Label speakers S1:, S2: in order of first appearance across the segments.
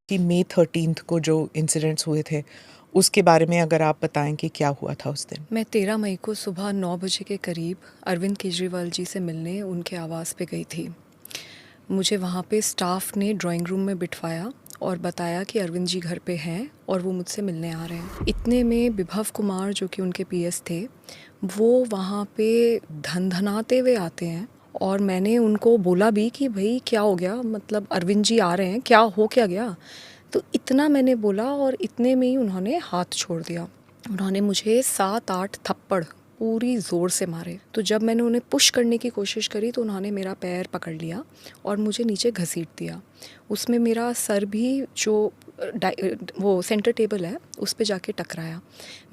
S1: कि मई 13 को जो इंसिडेंट्स हुए थे उसके बारे में अगर आप बताएं कि क्या हुआ था उस दिन।
S2: मैं 13 मई को सुबह 9 बजे के करीब अरविंद केजरीवाल जी से मिलने उनके आवास पे गई थी। मुझे वहाँ पे स्टाफ ने ड्राइंग रूम में बिठवाया और बताया कि अरविंद जी घर पे हैं और वो मुझसे मिलने आ रहे हैं। इतने में विभव कुमार जो कि उनके पीएस थे, वो वहाँ पे धनधनाते हुए आते हैं और मैंने उनको बोला भी कि भाई क्या हो गया, मतलब अरविंद जी आ रहे हैं, क्या हो क्या गया। तो इतना मैंने बोला और इतने में ही उन्होंने हाथ छोड़ दिया। उन्होंने मुझे 7-8 थप्पड़ पूरी ज़ोर से मारे। तो जब मैंने उन्हें पुश करने की कोशिश करी तो उन्होंने मेरा पैर पकड़ लिया और मुझे नीचे घसीट दिया। उसमें मेरा सर भी जो वो सेंटर टेबल है उस पे जाके टकराया।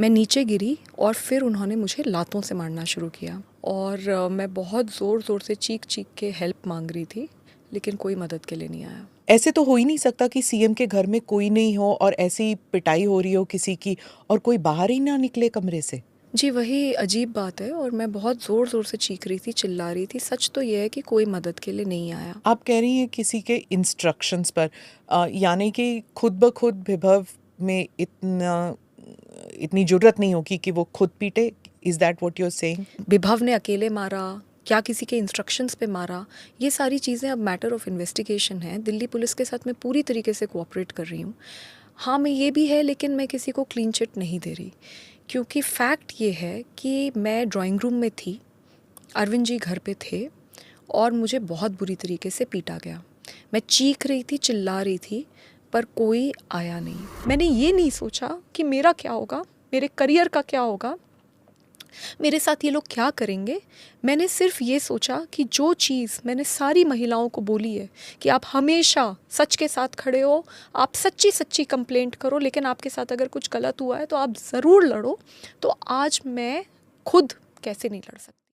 S2: मैं नीचे गिरी और फिर उन्होंने मुझे लातों से मारना शुरू किया और मैं बहुत ज़ोर ज़ोर से चीख चीख के हेल्प मांग रही थी, लेकिन कोई मदद के लिए नहीं आया।
S1: ऐसे तो हो ही नहीं सकता कि सीएम के घर में कोई नहीं हो और ऐसी पिटाई हो रही हो किसी की और कोई बाहर ही ना निकले कमरे से।
S2: जी, वही अजीब बात है और मैं बहुत ज़ोर ज़ोर से चीख रही थी, चिल्ला रही थी। सच तो ये है कि कोई मदद के लिए नहीं आया।
S1: आप कह रही हैं किसी के इंस्ट्रक्शंस पर, यानी कि खुद ब खुद विभव में इतनी जुर्रत नहीं होगी कि वो खुद पीटे। Is that what you are saying?
S2: Vibhav ने अकेले मारा, क्या किसी के इंस्ट्रक्शंस पे मारा, ये सारी चीज़ें अब मैटर ऑफ इन्वेस्टिगेशन है। दिल्ली पुलिस के साथ मैं पूरी तरीके से कोऑपरेट कर रही हूँ। हाँ, मैं ये भी है, लेकिन मैं किसी को क्लीन चिट नहीं दे रही, क्योंकि फैक्ट ये है कि मैं ड्राइंग रूम में थी, अरविंद जी घर पे थे और मुझे बहुत बुरी तरीके से पीटा गया। मैं चीख रही थी, चिल्ला रही थी, पर कोई आया नहीं। मैंने ये नहीं सोचा कि मेरा क्या होगा, मेरे करियर का क्या होगा, मेरे साथ ये लोग क्या करेंगे। मैंने सिर्फ ये सोचा कि जो चीज़ मैंने सारी महिलाओं को बोली है कि आप हमेशा सच के साथ खड़े हो, आप सच्ची सच्ची कंप्लेंट करो, लेकिन आपके साथ अगर कुछ गलत हुआ है तो आप ज़रूर लड़ो। तो आज मैं खुद कैसे नहीं लड़ सकती।